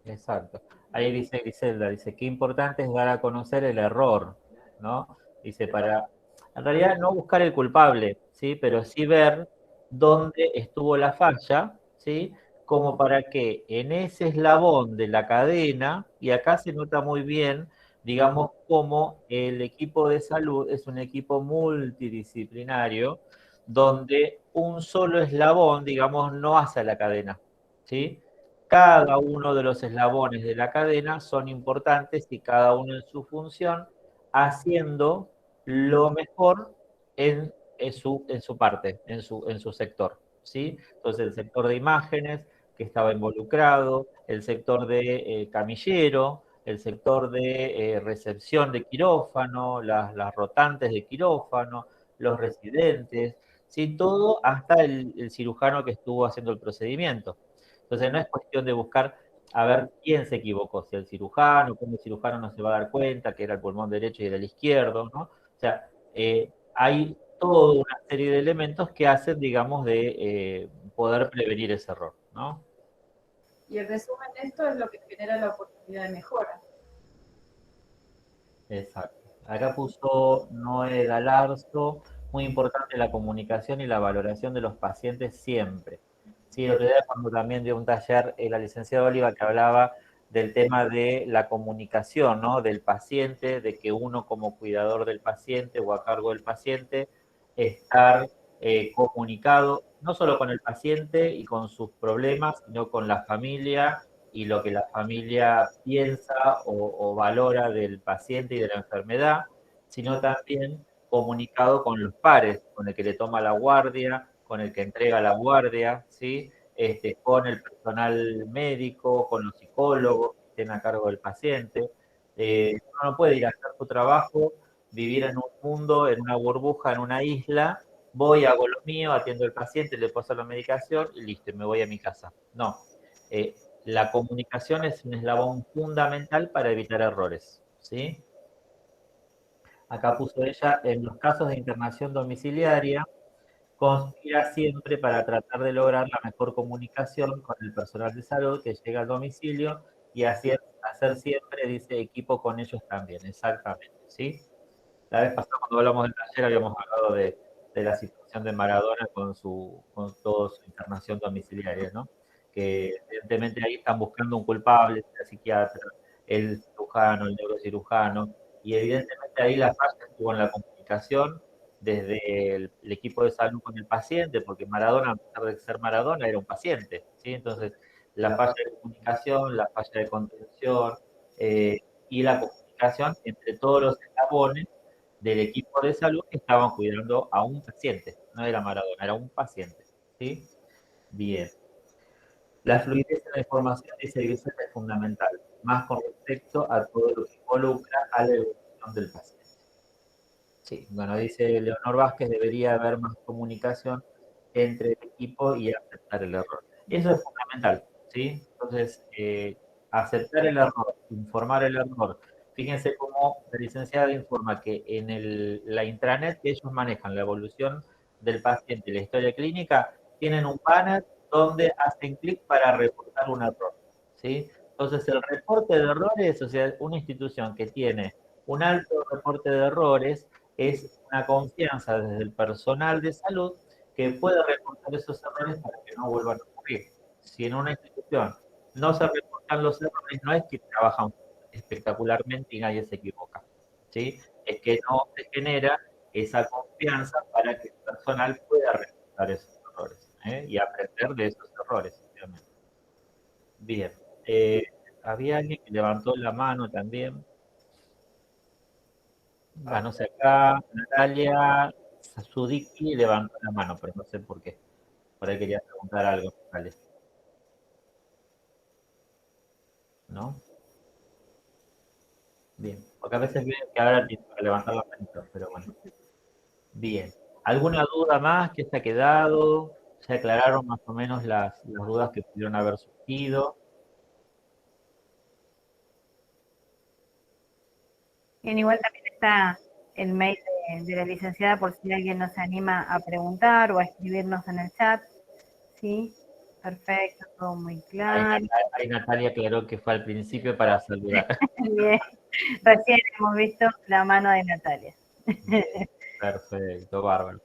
Exacto. Ahí dice Griselda, dice, qué importante es dar a conocer el error, ¿no? Dice, en realidad no buscar el culpable, ¿sí? Pero sí ver dónde estuvo la falla, ¿sí? Como para que en ese eslabón de la cadena, y acá se nota muy bien, digamos, cómo el equipo de salud es un equipo multidisciplinario, donde un solo eslabón, digamos, no hace la cadena, ¿sí? Cada uno de los eslabones de la cadena son importantes y cada uno en su función, haciendo lo mejor en su parte, en su sector, ¿sí? Entonces, el sector de imágenes, que estaba involucrado, el sector de camillero, el sector de recepción de quirófano, las rotantes de quirófano, los residentes, ¿sí? Todo hasta el cirujano que estuvo haciendo el procedimiento. Entonces no es cuestión de buscar a ver quién se equivocó, si el cirujano, cómo el cirujano no se va a dar cuenta que era el pulmón derecho y era el izquierdo, ¿no? O sea, hay toda una serie de elementos que hacen, digamos, de poder prevenir ese error, ¿no? Y el resumen de esto es lo que genera la oportunidad de mejora. Exacto. Acá puso Noé Galarzo, muy importante la comunicación y la valoración de los pacientes siempre. Sí, el otro día cuando también dio un taller la licenciada Oliva que hablaba del tema de la comunicación, ¿no? Del paciente, de que uno como cuidador del paciente o a cargo del paciente, estar comunicado no solo con el paciente y con sus problemas, sino con la familia y lo que la familia piensa o valora del paciente y de la enfermedad, sino también comunicado con los pares, con el que le toma la guardia, con el que entrega la guardia, ¿sí? Con el personal médico, con los psicólogos que estén a cargo del paciente. Uno no puede ir a hacer su trabajo, vivir en un mundo, en una burbuja, en una isla, voy, hago lo mío, atiendo al paciente, le paso la medicación y listo, me voy a mi casa. No. La comunicación es un eslabón fundamental para evitar errores, ¿sí? Acá puso ella, en los casos de internación domiciliaria, conspira siempre para tratar de lograr la mejor comunicación con el personal de salud que llega al domicilio y hacer siempre, dice, equipo con ellos también, exactamente, ¿sí? La vez pasada cuando hablamos del taller habíamos hablado de la situación de Maradona con toda su internación domiciliaria, ¿no? Que evidentemente ahí están buscando un culpable, el psiquiatra, el cirujano, el neurocirujano, y evidentemente ahí la falla estuvo en la comunicación desde el equipo de salud con el paciente, porque Maradona, a pesar de ser Maradona, era un paciente, ¿sí? Entonces, la falla de comunicación, la falla de contención y la comunicación entre todos los eslabones del equipo de salud que estaban cuidando a un paciente, no era Maradona, era un paciente, ¿sí? Bien. La fluidez en la información de servicios es fundamental, más con respecto a todo lo que involucra a la evolución del paciente. Sí, bueno, dice Leonor Vázquez, debería haber más comunicación entre el equipo y aceptar el error. Eso es fundamental, ¿sí? Entonces, aceptar el error, informar el error. Fíjense cómo la licenciada informa que en la intranet que ellos manejan la evolución del paciente y la historia clínica, tienen un banner donde hacen clic para reportar un error, ¿sí? Entonces, el reporte de errores, o sea, una institución que tiene un alto reporte de errores, es una confianza desde el personal de salud que puede reportar esos errores para que no vuelvan a ocurrir. Si en una institución no se reportan los errores, no es que trabajan espectacularmente y nadie se equivoca, ¿sí? Es que no se genera esa confianza para que el personal pueda reportar esos errores y aprender de esos errores, obviamente. Bien. Había alguien que levantó la mano también. No sé, acá Natalia Sudicki levantó la mano, pero no sé por qué. Por ahí quería preguntar algo, Natalia. ¿No? Bien. Porque a veces veo que ahora tiene que levantar la manito, pero bueno. Bien. ¿Alguna duda más que se ha quedado? ¿Se aclararon más o menos las dudas que pudieron haber surgido? Bien, igual también está el mail de la licenciada por si alguien nos anima a preguntar o a escribirnos en el chat. ¿Sí? Perfecto, todo muy claro. Ahí Natalia aclaró que fue al principio para saludar. Bien, recién hemos visto la mano de Natalia. Perfecto, bárbaro.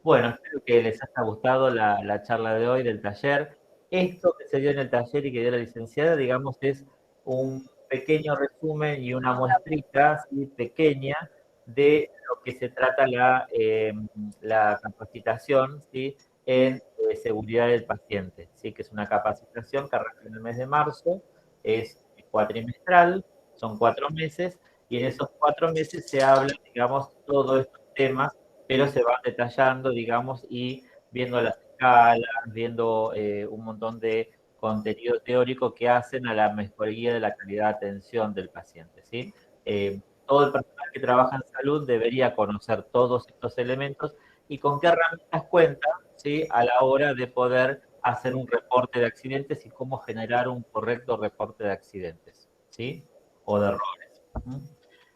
Bueno, espero que les haya gustado la charla de hoy del taller. Esto que se dio en el taller y que dio la licenciada, digamos, es un pequeño resumen y una muestrita ¿sí? Pequeña de lo que se trata la capacitación ¿sí? en seguridad del paciente, ¿sí? Que es una capacitación que arranca en el mes de marzo, es cuatrimestral, son 4 meses, y en esos 4 meses se habla, digamos, todos estos temas, pero se van detallando, digamos, y viendo las escalas, viendo un montón de contenido teórico que hacen a la mejoría de la calidad de atención del paciente, ¿sí? Todo el personal que trabaja en salud debería conocer todos estos elementos y con qué herramientas cuenta, ¿sí? A la hora de poder hacer un reporte de accidentes y cómo generar un correcto reporte de accidentes, ¿sí? O de errores.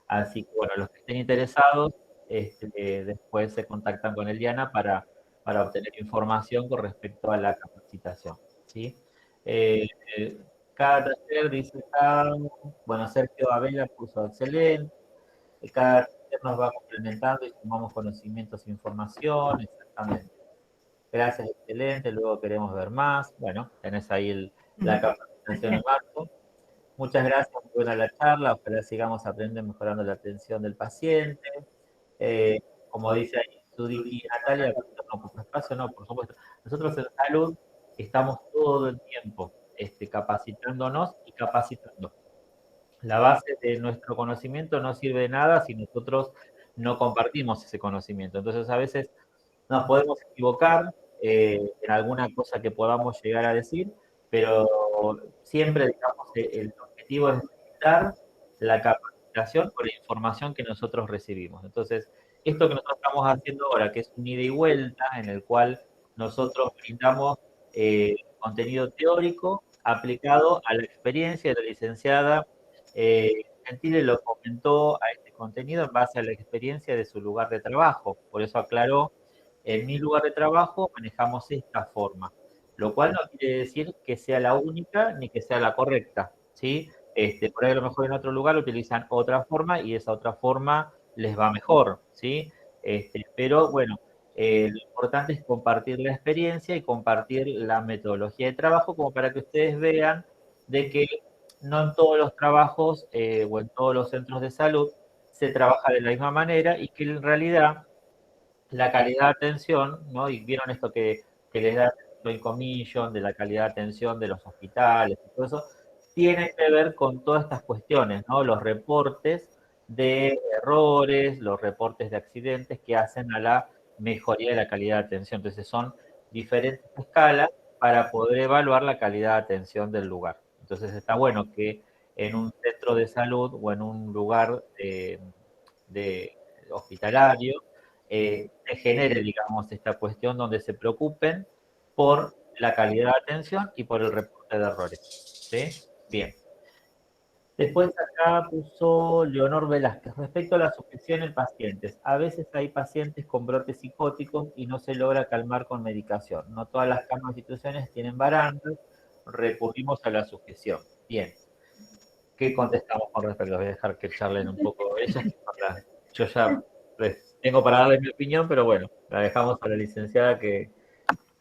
Así que, bueno, los que estén interesados, después se contactan con Eliana para obtener información con respecto a la capacitación, ¿sí? Cada taller dice bueno, Sergio Abela puso excelente, cada taller nos va complementando y sumamos conocimientos e información, exactamente. Gracias, excelente, luego queremos ver más. Bueno, tenés ahí la capacitación en marzo. Muchas gracias, muy buena la charla, ojalá sigamos aprendiendo, mejorando la atención del paciente. Como dice ahí Sudiki y Natalia, no ocupa espacio, no, por supuesto. Nosotros en salud estamos todo el tiempo capacitándonos y capacitando. La base de nuestro conocimiento no sirve de nada si nosotros no compartimos ese conocimiento. Entonces, a veces nos podemos equivocar en alguna cosa que podamos llegar a decir, pero siempre, digamos, el objetivo es dar la capacitación por la información que nosotros recibimos. Entonces, esto que nosotros estamos haciendo ahora, que es un ida y vuelta, en el cual nosotros brindamos contenido teórico aplicado a la experiencia de la licenciada Gentile lo comentó a este contenido en base a la experiencia de su lugar de trabajo. Por eso aclaró, en mi lugar de trabajo manejamos esta forma, lo cual no quiere decir que sea la única ni que sea la correcta, ¿sí? Por ahí a lo mejor en otro lugar utilizan otra forma y esa otra forma les va mejor, ¿sí? Pero bueno, lo importante es compartir la experiencia y compartir la metodología de trabajo como para que ustedes vean de que no en todos los trabajos o en todos los centros de salud se trabaja de la misma manera y que en realidad la calidad de atención, ¿no? Y vieron esto que les da el commission de la calidad de atención de los hospitales y todo eso, tiene que ver con todas estas cuestiones, ¿no? Los reportes de errores, los reportes de accidentes que hacen a la mejoría de la calidad de atención. Entonces son diferentes escalas para poder evaluar la calidad de atención del lugar. Entonces está bueno que en un centro de salud o en un lugar de hospitalario se genere, digamos, esta cuestión donde se preocupen por la calidad de atención y por el reporte de errores. ¿Sí? Bien. Después acá puso Leonor Velázquez. Respecto a la sujeción en pacientes, a veces hay pacientes con brotes psicóticos y no se logra calmar con medicación. No todas las camas de instituciones tienen barandas, recurrimos a la sujeción. Bien. ¿Qué contestamos con respecto? Voy a dejar que charlen un poco ellas. Yo ya tengo para darle mi opinión, pero bueno, la dejamos a la licenciada que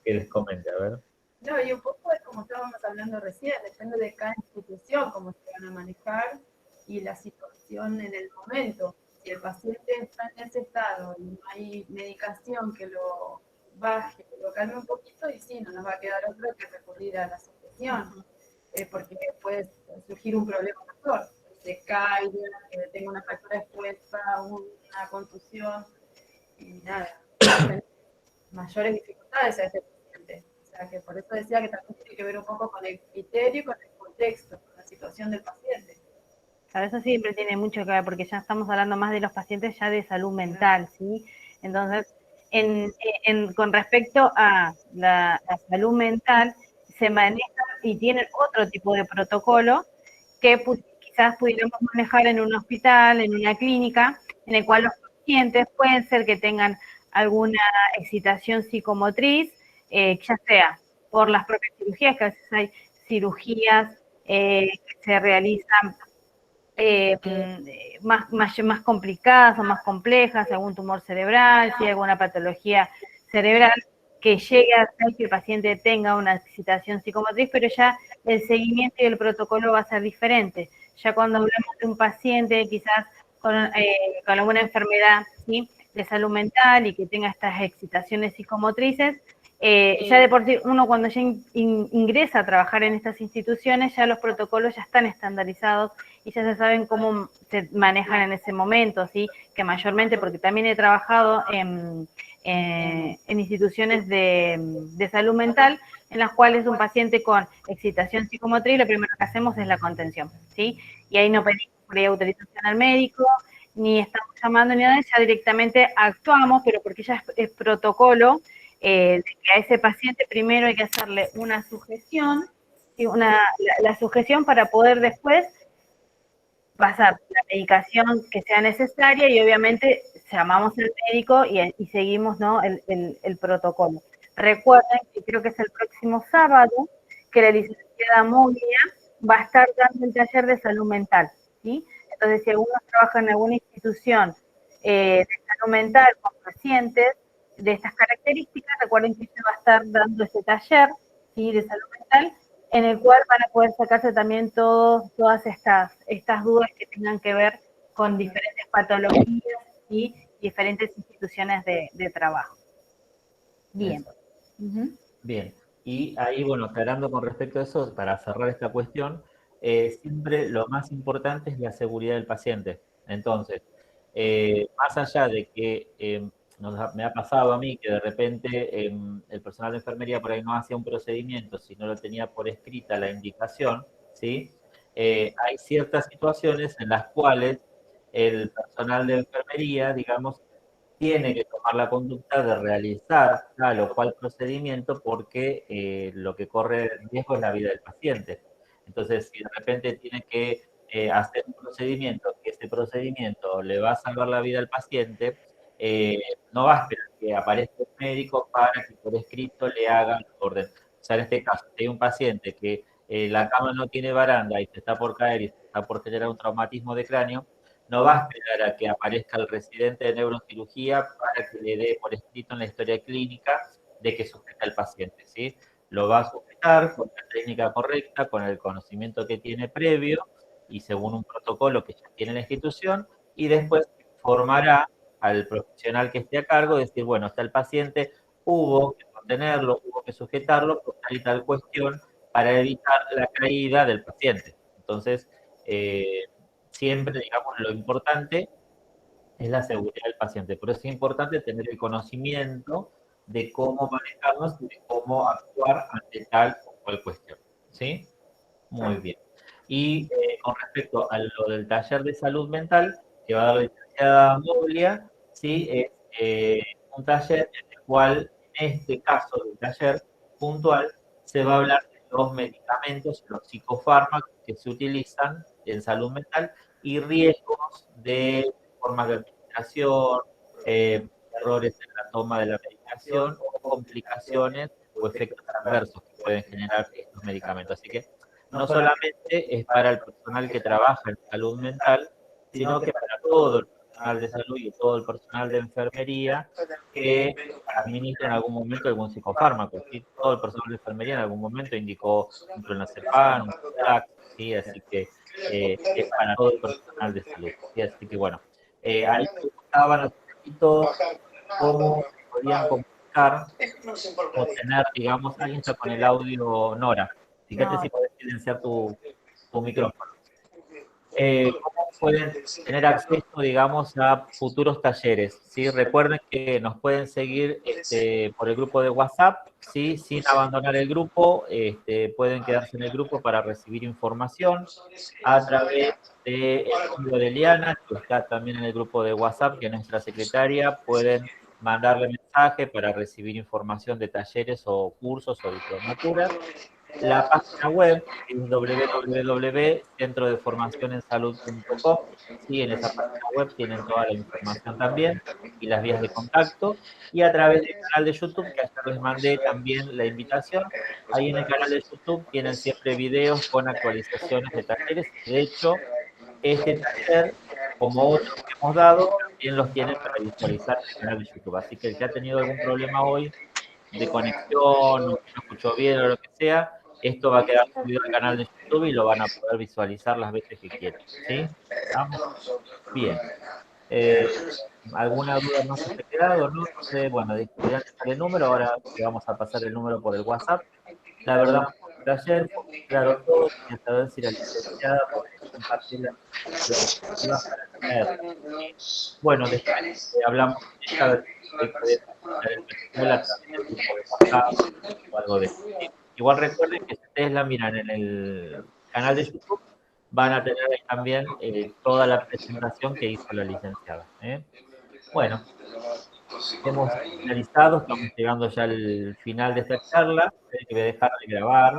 les comente, a ver. No, y un poco es como estábamos hablando recién, depende de cada institución, cómo se van a manejar y la situación en el momento. Si el paciente está en ese estado y no hay medicación que lo baje, que lo calme un poquito, y sí, no nos va a quedar otro que recurrir a la sujeción, porque puede surgir un problema mayor, se caiga, que tenga una fractura expuesta, una contusión, y nada, mayores dificultades a este paciente. O sea, que por eso decía que también tiene que ver un poco con el criterio y con el contexto, con la situación del paciente. Claro, eso siempre tiene mucho que ver, porque ya estamos hablando más de los pacientes ya de salud mental, ¿sí? Entonces, con respecto a la salud mental, se maneja y tienen otro tipo de protocolo que quizás pudiéramos manejar en un hospital, en una clínica, en el cual los pacientes pueden ser que tengan alguna excitación psicomotriz, ya sea por las propias cirugías, que a veces hay cirugías que se realizan más complicadas o más complejas, algún tumor cerebral, si hay alguna patología cerebral que llegue a hacer que el paciente tenga una excitación psicomotriz, pero ya el seguimiento y el protocolo va a ser diferente. Ya cuando hablamos de un paciente quizás con alguna enfermedad, ¿sí?, de salud mental y que tenga estas excitaciones psicomotrices, ya de por sí, uno cuando ya ingresa a trabajar en estas instituciones, ya los protocolos ya están estandarizados y ya se saben cómo se manejan en ese momento, ¿sí? Que mayormente, porque también he trabajado en instituciones de salud mental, en las cuales un paciente con excitación psicomotriz, lo primero que hacemos es la contención, ¿sí? Y ahí no pedimos preautorización al médico, ni estamos llamando ni nada, ya directamente actuamos, pero porque ya es protocolo, de que a ese paciente primero hay que hacerle una sujeción, ¿sí? La sujeción para poder después pasar la medicación que sea necesaria y obviamente llamamos al médico y seguimos, ¿no?, el protocolo. Recuerden que creo que es el próximo sábado que la licenciada Moglia va a estar dando el taller de salud mental, ¿sí? Entonces, si alguno trabaja en alguna institución de salud mental con pacientes de estas características, recuerden que se va a estar dando ese taller, ¿sí?, de salud mental, en el cual van a poder sacarse también todas estas dudas que tengan que ver con diferentes patologías y diferentes instituciones de trabajo. Bien. Bien. Y ahí, bueno, aclarando con respecto a eso, para cerrar esta cuestión, siempre lo más importante es la seguridad del paciente. Entonces, más allá de que me ha pasado a mí que de repente el personal de enfermería por ahí no hacía un procedimiento, si no lo tenía por escrita la indicación, ¿sí? Hay ciertas situaciones en las cuales el personal de enfermería, digamos, tiene que tomar la conducta de realizar tal o cual procedimiento porque lo que corre riesgo es la vida del paciente. Entonces, si de repente tiene que hacer un procedimiento, que ese procedimiento le va a salvar la vida al paciente, no va a esperar que aparezca un médico para que por escrito le haga la orden. O sea, en este caso, si hay un paciente que la cama no tiene baranda y se está por caer y se está por generar un traumatismo de cráneo, no va a esperar a que aparezca el residente de neurocirugía para que le dé por escrito en la historia clínica de que sujeta al paciente, ¿sí? Lo va a sujetar con la técnica correcta, con el conocimiento que tiene previo y según un protocolo que ya tiene la institución, y después informará al profesional que esté a cargo, decir, bueno, está el paciente, hubo que contenerlo, hubo que sujetarlo por tal y tal cuestión para evitar la caída del paciente. Entonces, siempre, digamos, lo importante es la seguridad del paciente. Por eso es importante tener el conocimiento de cómo manejarnos y de cómo actuar ante tal o cual cuestión. ¿Sí? Muy bien. Y con respecto a lo del taller de salud mental que va a dar la licenciada Moglia, ¿sí? Es un taller en el cual, en este caso del taller puntual, se va a hablar de los medicamentos, los psicofármacos que se utilizan en salud mental y riesgos de formas de administración, errores en la toma de la medicación o complicaciones o efectos adversos que pueden generar estos medicamentos. Así que no solamente es para el personal que trabaja en salud mental, sino que para todo el personal de salud y todo el personal de enfermería que administra en algún momento algún psicofármaco. ¿Sí? Todo el personal de enfermería en algún momento indicó un clonazepam, un Prozac, ¿sí? Así que es para todo el personal de salud. ¿Sí? Así que bueno, ahí estaban un poquito cómo podían comunicar o tener, digamos, alguien está con el audio, Nora. Fíjate si podés silenciar tu micrófono. ¿Cómo pueden tener acceso, digamos, a futuros talleres? ¿Sí? Recuerden que nos pueden seguir por el grupo de WhatsApp, ¿sí? Sin abandonar el grupo, pueden quedarse en el grupo para recibir información a través del número de Eliana, que está también en el grupo de WhatsApp, que es nuestra secretaria. Pueden mandarle mensaje para recibir información de talleres o cursos o diplomaturas. La página web es www.centrodeformacionensalud.com. Sí, en esa página web tienen toda la información también y las vías de contacto. Y a través del canal de YouTube, que ayer les mandé también la invitación, ahí en el canal de YouTube tienen siempre videos con actualizaciones de talleres. De hecho, este taller, como otros que hemos dado, también los tienen para visualizar en el canal de YouTube. Así que el que ha tenido algún problema hoy de conexión, o que no escuchó bien o lo que sea, esto va a quedar subido al canal de YouTube y lo van a poder visualizar las veces que quieran. ¿Sí? ¿Estamos? Bien. ¿Alguna duda más que se ha quedado? No sé, bueno, ya sale el número, ahora le vamos a pasar el número por el WhatsApp. La verdad, de ayer, claro, todo, quería saber si la licenciada podría compartir las diapositivas para tener. Bueno, después hablamos con ella de el perfil a través del grupo de WhatsApp o algo de eso. Igual recuerden que si ustedes la miran en el canal de YouTube, van a tener ahí también toda la presentación que hizo la licenciada. Bueno, hemos finalizado, estamos llegando ya al final de esta charla. Voy a dejar de grabar.